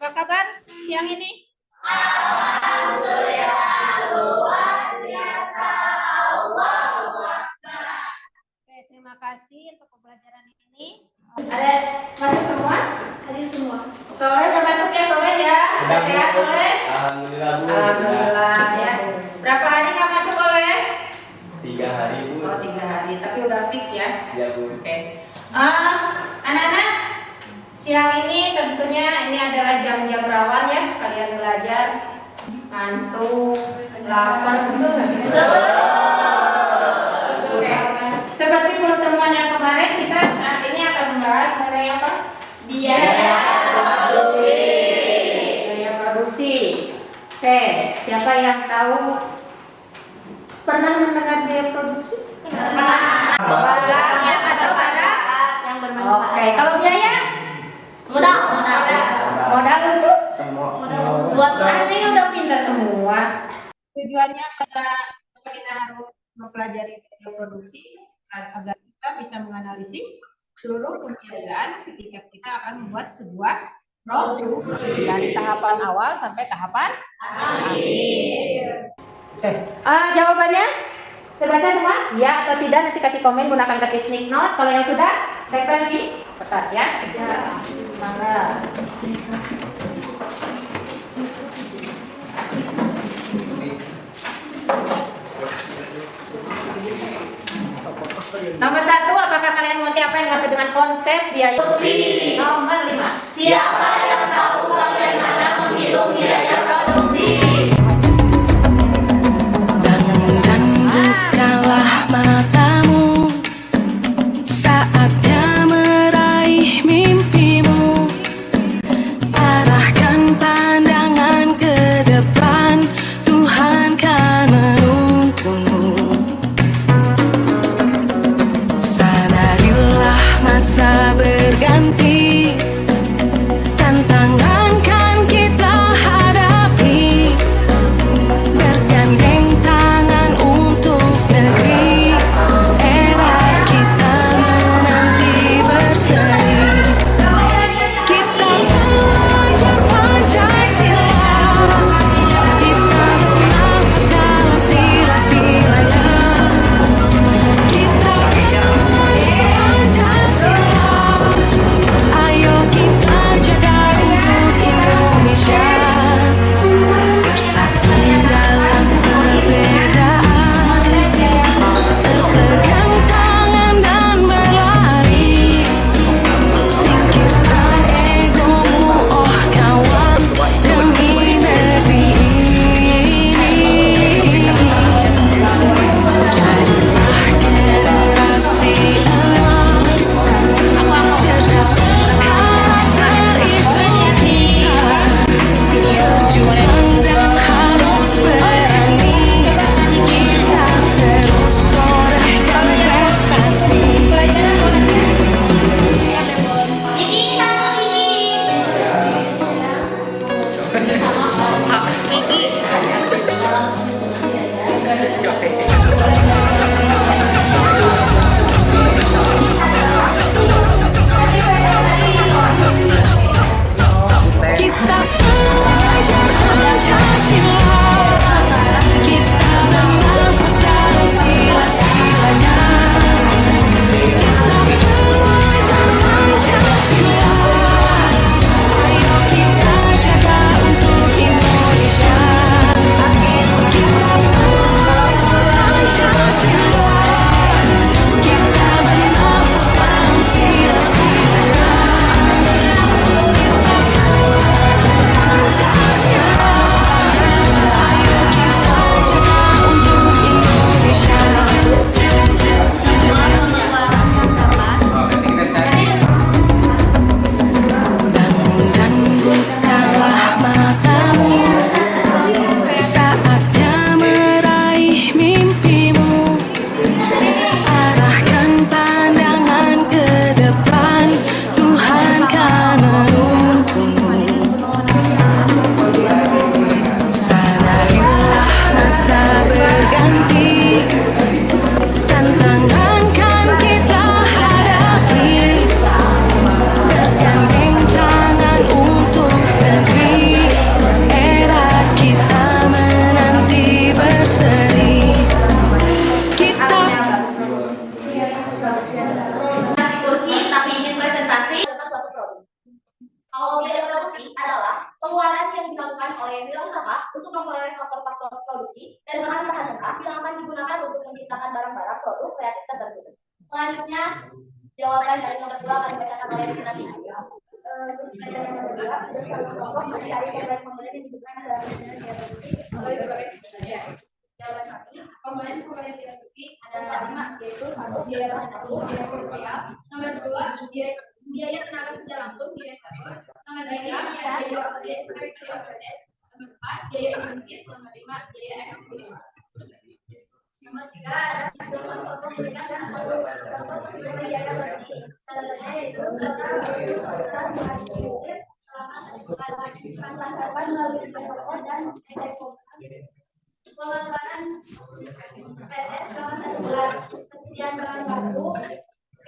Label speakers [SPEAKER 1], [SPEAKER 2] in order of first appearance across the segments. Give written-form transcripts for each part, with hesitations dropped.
[SPEAKER 1] Apa kabar siang ini?
[SPEAKER 2] Alhamdulillah, luar biasa.
[SPEAKER 1] Oke, terima kasih untuk pembelajaran ini. Ada masuk semua?
[SPEAKER 2] Hadir semua.
[SPEAKER 1] Soleh udah masuk ya, Soleh ya? Udah sehat, Soleh?
[SPEAKER 3] Alhamdulillah, Bu.
[SPEAKER 1] Alhamdulillah ya. Berapa hari nggak masuk, Soleh?
[SPEAKER 3] 3 hari, Bu.
[SPEAKER 1] Oh, 3 hari, tapi udah fix ya?
[SPEAKER 3] Ya, Bu.
[SPEAKER 1] Oke. Anak-anak, siang ini tentunya ini adalah jam-jam rawan ya. Kalian belajar, ngantuk, lapar, betul nggak? Oke. Seperti pertemuan yang kemarin, kita saat ini akan membahas mengenai apa?
[SPEAKER 2] Biaya produksi.
[SPEAKER 1] Biaya produksi. Oke, siapa yang tahu pernah mendengar biaya produksi? Barang yang atau barang yang bermanfaat. Oke, kalau biaya?
[SPEAKER 2] Modal.
[SPEAKER 1] Modal untuk?
[SPEAKER 3] Semua.
[SPEAKER 2] Buat
[SPEAKER 1] Artinya udah pintar semua. Tujuannya kita harus mempelajari biaya produksi agar kita bisa menganalisis seluruh pembiayaan ketika kita akan membuat sebuah produksi dari tahapan awal sampai tahapan akhir. Oke, jawabannya terbaca semua? Ya atau tidak? Nanti kasih komen, gunakan kasih sneak note. Kalau yang sudah, tempel di kertas ya. Semangat. Nomor 1, apakah kalian mengerti apa yang dimaksud dengan konsep biaya produksi? Nomor 5.
[SPEAKER 2] Siapa yang tahu bagaimana menghitung biaya produksi?
[SPEAKER 4] Dan bukalah matamu, saatnya meraih mimpimu. Arahkan pandangan ke depan, Tuhan kan menuntunmu. Sadarilah masa berganti,
[SPEAKER 2] Kalau biaya produksi adalah pengeluaran yang dilakukan oleh wirausaha untuk memperoleh faktor-faktor produksi dan bahan-bahan mentah yang akan digunakan untuk menciptakan barang-barang produk kreatif tertentu. Selanjutnya, jawaban dari nomor 2 akan dibacakan oleh Rinati. Yang nomor 2, kelompok mencari komponen-komponen yang dibutuhkan dalam oleh berbagai sektor. Jawaban 1, komponen-komponen biaya produksi ada 5, yaitu 1 biaya bahan baku, biaya material, nomor 2 biaya tenaga kerja langsung, direktur, nomor 3 biaya overhead, nomor 4 biaya intensif, nomor 5 biaya eksekutif. Nomor 3 ada contoh pendidikan dan contoh biaya produksi. Contohnya yaitu pengelaksapan melalui ekspor dan ekspor. Pengeluaran PT selama 1 bulan, persediaan bahan baku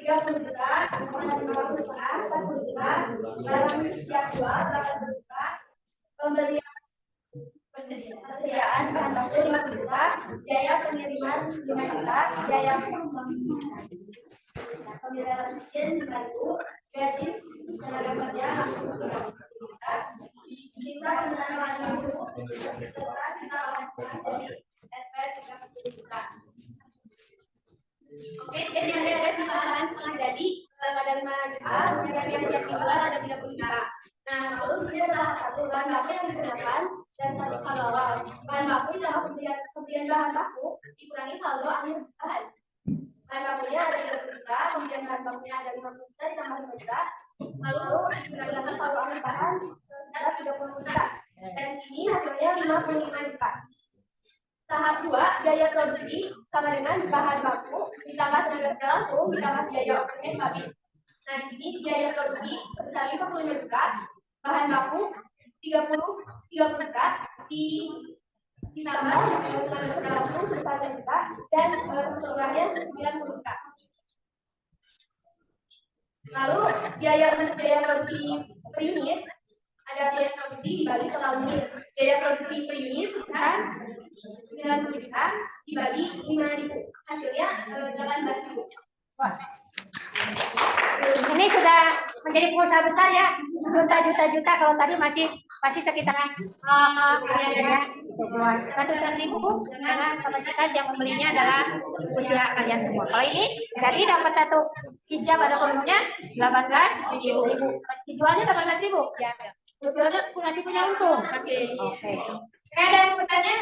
[SPEAKER 2] 30 juta, bahan baku usaha 40 juta, barang siap jual 80 juta, pembelian persediaan bahan baku 50 juta, biaya pengiriman 5 juta, biaya pembayaran mesin 5.000, gaji tenaga kerja 30 juta, sisa penggunaan bahan baku serta sisa bahan dari SP 30 juta. Oke, jadi ada sisa bahan setengah jadi ada 5 juta, yang siap dijual ada 30 juta. Nah, lalu ini adalah satu bahan baku yang digunakan dan satu saldo awal. Bahan baku ditambah pembelian bahan baku dikurangi saldo akhir bahan. Bahan bakunya ada 30 juta, kemudian bahan bakunya ada 50 juta ditambah 5 juta. Lalu digunakan saldo akhir bahan ada 30 juta. Dan di sini hasilnya 55 juta. Tahap 2, biaya produksi sama dengan bahan baku ditambah tenaga kerja langsung ditambah biaya overhead pabrik. Nah, di sini biaya produksi sebesar 55 juta, bahan baku 30 juta, ditambah tenaga kerja langsung sebesar 5 juta dan keseluruhannya 90 juta. Lalu biaya produksi per unit ada biaya produksi dibagi total unit. Biaya produksi per unit sebesar 90 juta dibagi 5.000, hasilnya 18.000.
[SPEAKER 1] Wah. Ini sudah menjadi pengusaha besar ya, juta-juta. Kalau tadi masih sekitaran ratusan ribu dengan kapasitas yang membelinya adalah usia kalian semua. Kalau ini jadi dapat satu hijab ada kurungnya 18.000. Dijualnya 18.000. Ya. Jualnya masih punya untung. Masih. Oke. Ada yang bertanya?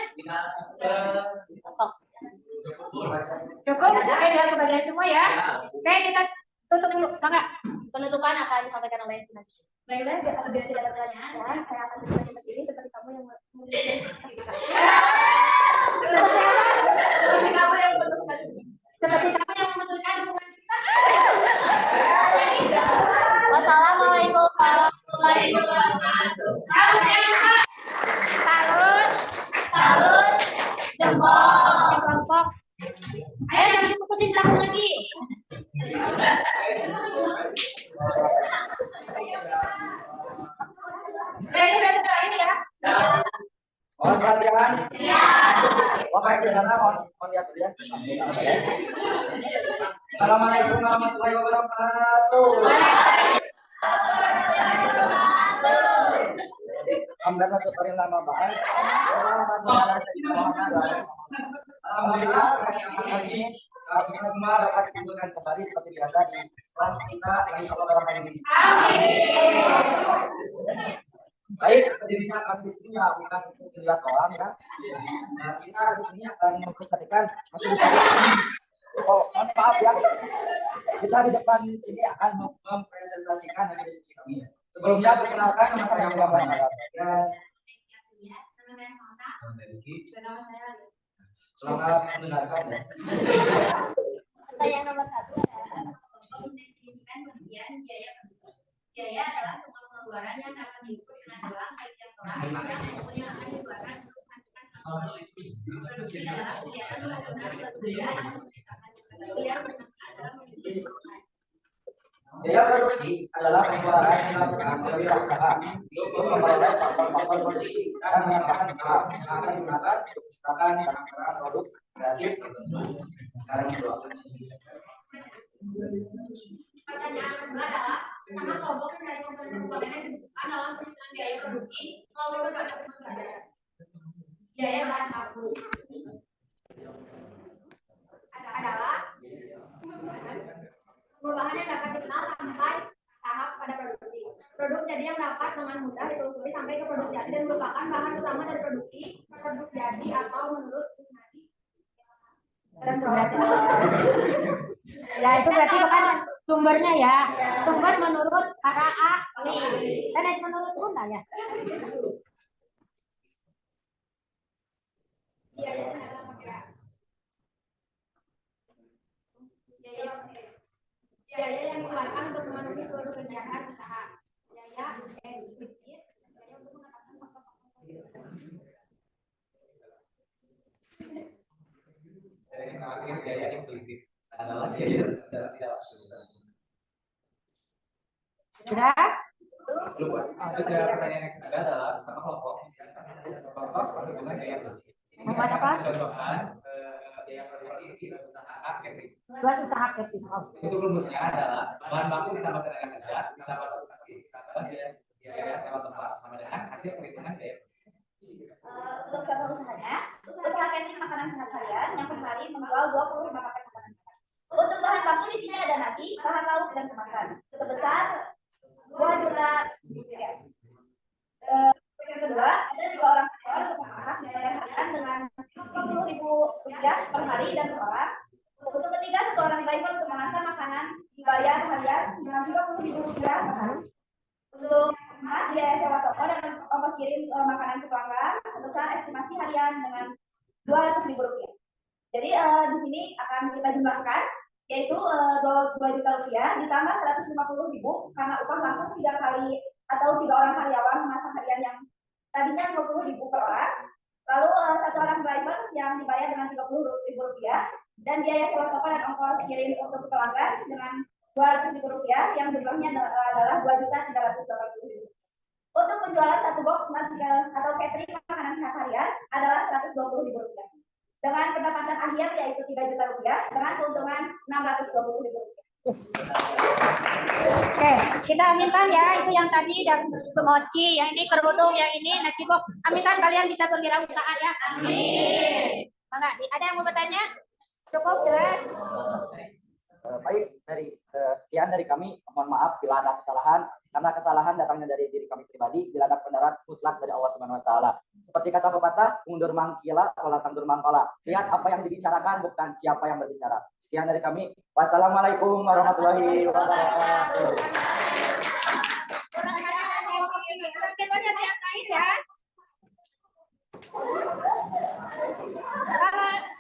[SPEAKER 1] Cukup? Oke, biar kebagian semua ya. Oke, kita tutup dulu. Mangga.
[SPEAKER 2] Penutupan akan disampaikan oleh Sinati. Baiklah, apabila tidak ada pertanyaan, saya akan bertanya ke sini seperti kamu yang seperti kamu yang memutuskan.
[SPEAKER 1] Seperti kamu yang memutuskan hubungan kita.
[SPEAKER 2] Wassalamualaikum warahmatullahi wabarakatuh. Salut, jempol,
[SPEAKER 1] Kelompok. Ayo jangan diputusin satu lagi. Ini udah terakhir ya.
[SPEAKER 3] Mohon perhatian. Oke, di sana mohon lihat dulu ya. Assalamualaikum warahmatullahi wabarakatuh. Alhamdulillah seperti lama banget. Alhamdulillah kali ini kita semua dapat dikumpulkan kembali seperti biasa di kelas kita dengan saudara kali ini. Baik, berdirinya kami di sini ya bukan untuk dilihat orang ya. Nah, kita di sini akan mempresentasikan hasil mohon maaf ya. Kita di depan sini akan mempresentasikan hasil diskusi kami. Sebelumnya perkenalkan nama saya Muhammad Arab.
[SPEAKER 2] Nama saya
[SPEAKER 3] Selamat mendengarkan ya.
[SPEAKER 2] Pertanyaan nomor 1 adalah mendefinisikan bagian biaya produksi. Biaya adalah semua pengeluaran yang dapat diukur dengan uang baik yang telah maupun yang akan dikeluarkan untuk melakukan produksi. Produksi adalah kegiatan menghasilkan suatu benda yang menciptakan yang adalah memiliki perusahaan.
[SPEAKER 3] Biaya produksi adalah pengeluaran yang dilakukan oleh usaha untuk memperoleh faktor-faktor produksi dan mengembangkan usaha yang akan digunakan untuk menciptakan barang-barang produk kreatif. Sekarang dua.
[SPEAKER 2] Pertanyaan kedua adalah sama kelompok dari komponen-komponen yang dibutuhkan produksi melalui berbagai pembelajaran. Biaya bahan baku adalah bahan yang dapat dikenal sampai tahap pada produksi. Produk jadi yang dapat dengan mudah ditelusuri sampai ke produk jadi dan merupakan bahan utama dari produksi produk jadi atau menurut Kusnadi.
[SPEAKER 1] Ya itu berarti bukan sumbernya ya. Sumber menurut para ahli. Dan menurut Bunda ya.
[SPEAKER 2] Biaya tenaga kerja. Biaya yang dikeluarkan untuk memenuhi seluruh kegiatan usaha. Biaya eksplisit, biaya untuk mengatasi faktor-faktor.
[SPEAKER 3] Biaya implisit adalah biaya secara tidak langsung.
[SPEAKER 1] Sudah?
[SPEAKER 3] Terus pertanyaan yang kedua adalah sama kelompok. Kelompok sama dengan biaya implisit.
[SPEAKER 1] Membuat apa?
[SPEAKER 3] Contohkan biaya produksi usaha catering.
[SPEAKER 1] Buat usaha catering.
[SPEAKER 3] Itu rumusnya adalah bahan baku ditambah tenaga kerja ditambah produksi ditambah biaya sewa tempat sama dengan hasil perhitungan biaya.
[SPEAKER 5] Untuk contoh usahanya, usaha catering makanan sehari-harian yang per hari menjual 25 paket makanan sehat. Untuk bahan baku di sini ada nasi, bahan lauk dan kemasan sebesar 2 juta rupiah. Yang kedua, ada 2 orang karyawan untuk memasak dibayar harian dengan 50.000 rupiah per hari dan per orang. Untuk ketiga, 1 orang driver untuk mengantar makanan dibayar harian dengan 30.000 rupiah per hari. Untuk biaya sewa toko dan ongkos kirim makanan ke pelanggan sebesar estimasi harian dengan 200.000 rupiah. Jadi di sini akan kita jumlahkan yaitu 2 juta rupiah ditambah 150.000 karena upah langsung 3 kali atau 3 orang karyawan memasak harian yang tadinya 20.000 per orang. Lalu 1 orang driver yang dibayar dengan 30.000 rupiah dan biaya sewa toko dan ongkos kirim untuk pelanggan dengan 200.000 rupiah yang jumlahnya adalah 2.380.000. Untuk penjualan 1 box nasi atau catering makanan sehari-harian adalah 120.000 rupiah. Dengan pendapatan akhir yaitu 3 juta rupiah dengan keuntungan 620.000 rupiah.
[SPEAKER 1] Oke, kita aminkan ya itu yang tadi dan semoci, yang ini kerudung, yang ini nasi box. Aminkan kalian bisa berwirausaha ya. Amin. Mangga, ada yang mau bertanya? Cukup jelas?
[SPEAKER 3] Baik, dari sekian dari kami, mohon maaf bila ada kesalahan, karena kesalahan datangnya dari diri kami pribadi, bila ada kebenaran mutlak dari Allah Subhanahu wa taala. Seperti kata pepatah, mundur mangkila, wala tangdur mangkola. Lihat apa yang dibicarakan, bukan siapa yang berbicara. Sekian dari kami. Wassalamualaikum warahmatullahi wabarakatuh.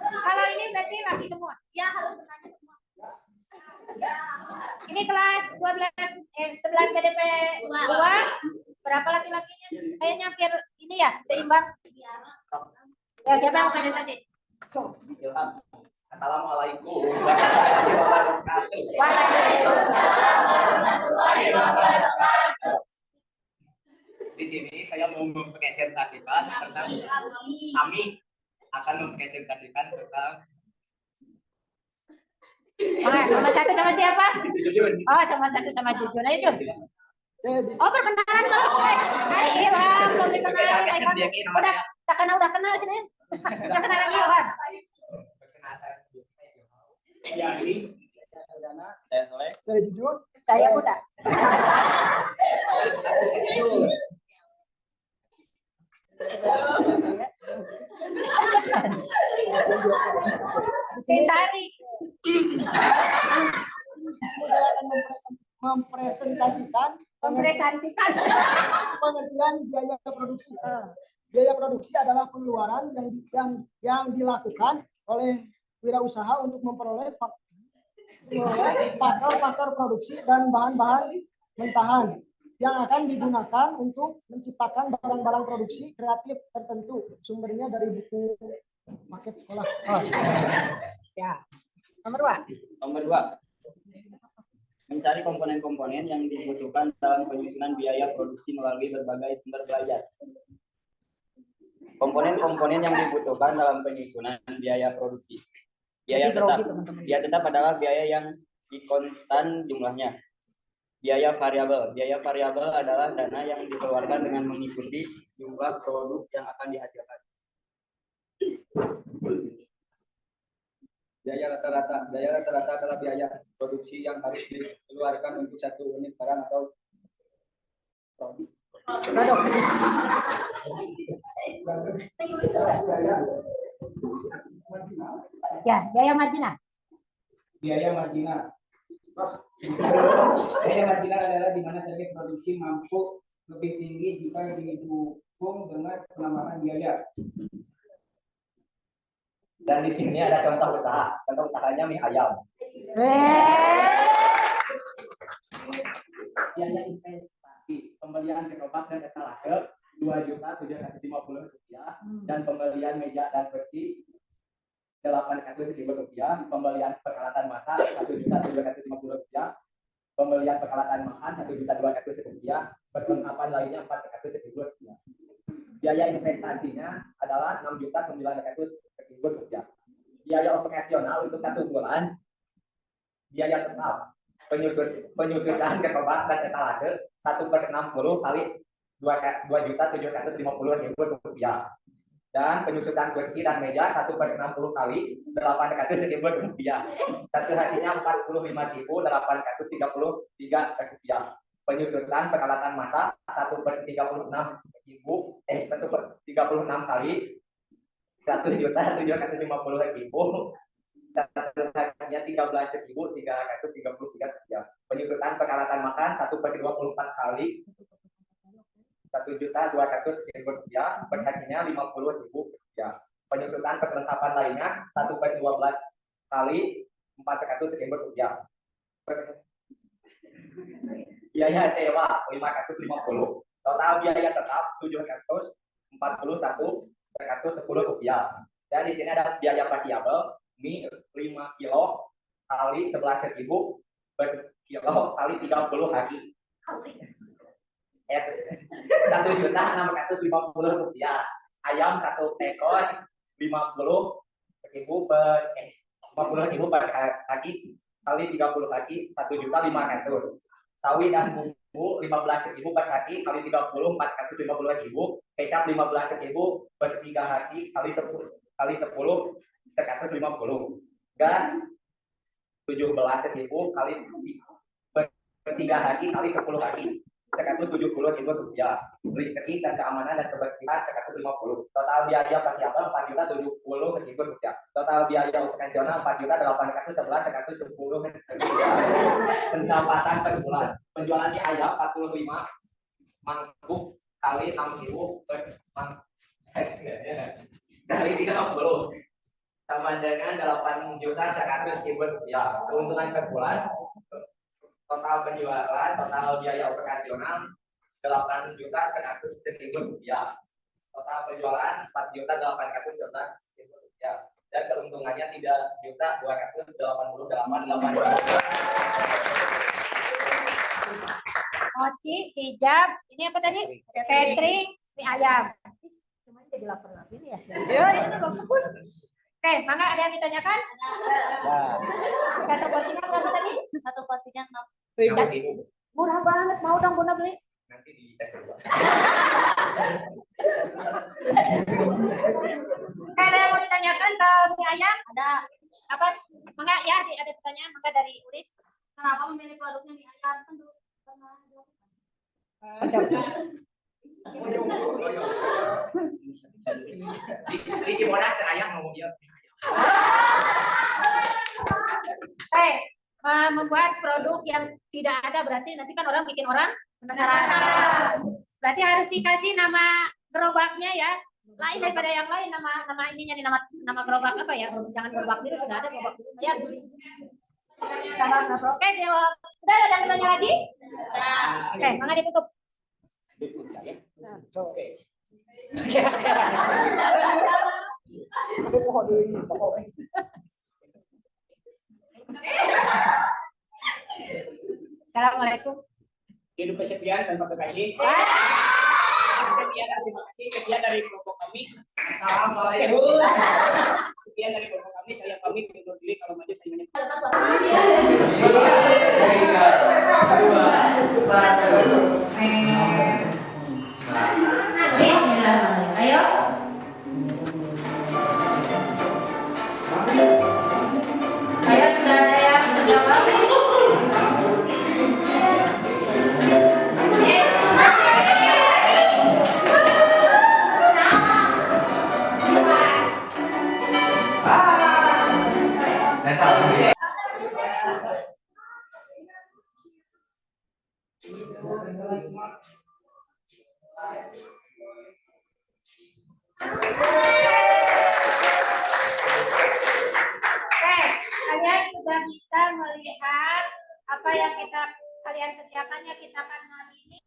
[SPEAKER 1] Kalau ini berarti laki semua.
[SPEAKER 2] Ya, harus bertanya semua.
[SPEAKER 1] Ini kelas 11 BDP 2. Berapa laki-lakinya? Kayaknya hampir ini ya, seimbang. Ya, siapa yang mau presentasi?
[SPEAKER 3] Assalamualaikum warahmatullahi wabarakatuh.
[SPEAKER 1] Waalaikumsalam warahmatullahi wabarakatuh.
[SPEAKER 3] Di sini saya mau mempresentasikan tentang kami akan mempresentasikan tentang
[SPEAKER 1] Sama satu sama siapa? Oh, sama satu sama Jujun aja Jun. Oh, perkenalan kalau Hai Ilham, belum dikenalin. Udah kenal sini. Kita kenalan dulu, Bang.
[SPEAKER 3] saya Soleh.
[SPEAKER 6] Saya Jujun.
[SPEAKER 1] Saya Bunda. Sintari.
[SPEAKER 6] Saya akan mempresentasikan pengertian biaya produksi. Biaya produksi adalah pengeluaran yang dilakukan oleh wirausaha untuk memperoleh faktor-faktor produksi dan bahan-bahan mentahan yang akan digunakan untuk menciptakan barang-barang produksi kreatif tertentu. Sumbernya dari buku paket sekolah.
[SPEAKER 1] Ya. Nomor 2.
[SPEAKER 7] Nomor 2. Mencari komponen-komponen yang dibutuhkan dalam penyusunan biaya produksi melalui berbagai sumber belajar. Komponen-komponen yang dibutuhkan dalam penyusunan biaya produksi. Biaya tetap adalah biaya yang dikonstan jumlahnya. Biaya variabel. Biaya variabel adalah dana yang dikeluarkan dengan mengikuti jumlah produk yang akan dihasilkan. Biaya rata-rata. Biaya rata-rata adalah biaya produksi yang harus dikeluarkan untuk satu unit barang atau produk.
[SPEAKER 1] Ya, biaya marginal.
[SPEAKER 8] Biaya marginal. Biaya marginal adalah di mana target produksi mampu lebih tinggi jika didukung dengan penambahan biaya.
[SPEAKER 3] Dan di sini ada contoh usaha. Contoh usahanya mie ayam.
[SPEAKER 8] Biaya investasi pembelian gerobak dan etalase Rp2.750.000 dan pembelian meja dan kursi Rp800.000, pembelian peralatan masak Rp1.750.000, pembelian peralatan makan Rp1.200.000, perlengkapan lainnya Rp400.000. Biaya investasinya adalah Rp6.900.000. Biaya operasional untuk 1 bulan, biaya tetap penyusunan gerobak dan etalase 1/60 kali Rp2.750.000 dan penyusunan kursi dan meja 1/60 kali Rp800.000. Satu hasilnya Rp45.833. Penyusunan peralatan masak 1/36 kali Rp1.750.000. Satu hasilnya Rp13.333. Penyusunan peralatan makan 1/24 kali Rp1.200.000, berhasilnya Rp50.000. Penyusunan perlengkapan lainnya 1/12 kali Rp400.000. Biaya sewa Rp550. Total biaya tetap Rp741.110. Dan di sini ada biaya variabel mie 5 kilo kali 11.000 per kilo kali 30 hari. Rp1.650.000. Ayam 1 ekor 50.000 per hari kali 30 hari Rp1.500.000. Sawi dan bumbu 15.000 per hari kali 30 Rp450.000. Kecap 15.000 per 3 hari kali 10 150. Gas 17.000 kali per 3 hari kali 10 hari Rp170.000. Listrik dan keamanan dan kebersihan Rp150. Total biaya variabel Rp4.070.000. Total biaya operasional Rp4.811.110. Pendapatan per bulan. Penjualan mie ayam 45 mangkuk kali 6.000 per kali 30 sama dengan Rp8.100.000. Keuntungan per bulan. Total penjualan, total biaya operasional Rp8.100.000. Total penjualan Rp4.811.000. Dan keuntungannya Rp3.288.800.
[SPEAKER 1] Mochi, hijab, ini apa tadi? Catering, mie ayam. Semuanya jadi lapar lagi nih ya. Oke, mangga ada yang ditanyakan? Satu porsinya berapa tadi?
[SPEAKER 2] Satu porsinya
[SPEAKER 1] 6.000. Murah banget, mau dong Bunda beli?
[SPEAKER 7] Nanti di tes dulu.
[SPEAKER 1] Ada yang mau ditanyakan ke mie ayam? Ada. Apa? Mangga ya, ada pertanyaan mangga dari Ulis.
[SPEAKER 2] Kenapa memilih produknya mie ayam? Kan dulu pernah
[SPEAKER 3] Di Cibodas ayam ngomong dia.
[SPEAKER 1] Membuat produk yang tidak ada berarti nanti kan orang bikin orang penasaran. Berarti harus dikasih nama gerobaknya ya. Lain daripada yang lain nama ininya nih nama gerobak apa ya? Jangan gerobak biru, sudah ada gerobak biru ya. Oke, udah ada yang tanya lagi? Oke, mangga ditutup.
[SPEAKER 3] Oke.
[SPEAKER 1] Assalamualaikum.
[SPEAKER 8] Hidup kesepian tanpa kekasih. Sekian, terima kasih. Sekian dari kelompok kami.
[SPEAKER 7] Sekian dari kelompok kami, saya pamit undur diri, kalau maju saya menyebut.
[SPEAKER 1] Bismillahirrahmanirrahim. Ayo. Ayo sudah ada yang menjawab. Kalian sudah bisa melihat apa yang kalian kerjakan yang kita akan hari ini.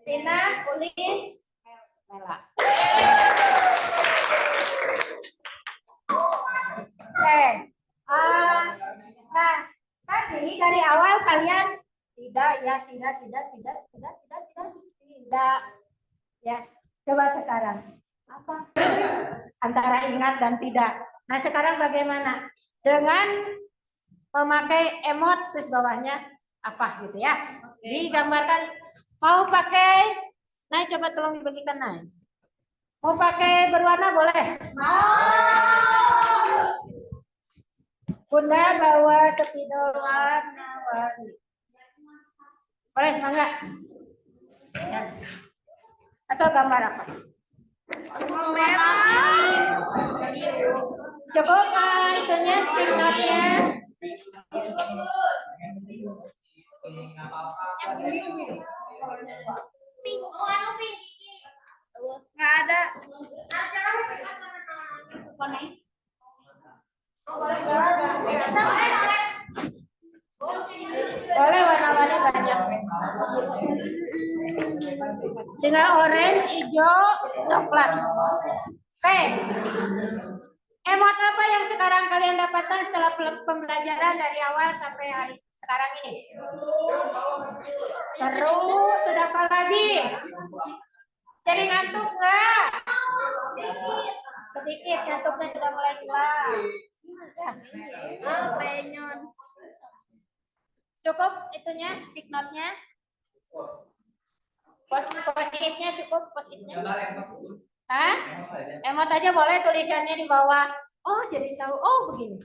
[SPEAKER 1] Tina, Ulin, Mela. Nah, tadi dari awal kalian tidak. Ya, coba sekarang. Apa? Antara ingat dan tidak. Nah, sekarang bagaimana? Dengan memakai emot di bawahnya apa gitu ya. Digambarkan mau pakai, nah coba tolong diberikan naik. Mau pakai berwarna boleh? Bunda bawa spidol warna-warni. Boleh, mangga? Ya. Atau gambar apa? Cukup itunya stikernya. Nggak ada. Boleh warna-warni banyak. Dengan oranye, hijau, coklat. Oke. Emot apa yang sekarang kalian dapatkan setelah pembelajaran dari awal sampai hari sekarang ini? Terus, sudah apa lagi? Jadi ngantuk nggak? Sedikit, ngantuknya sudah mulai hilang. Penyon. Cukup itunya, pick note-nya. Post-it-nya cukup, post-it-nya. Hah? Emot aja boleh, tulisannya di bawah. Oh, jadi tahu. Oh, begini.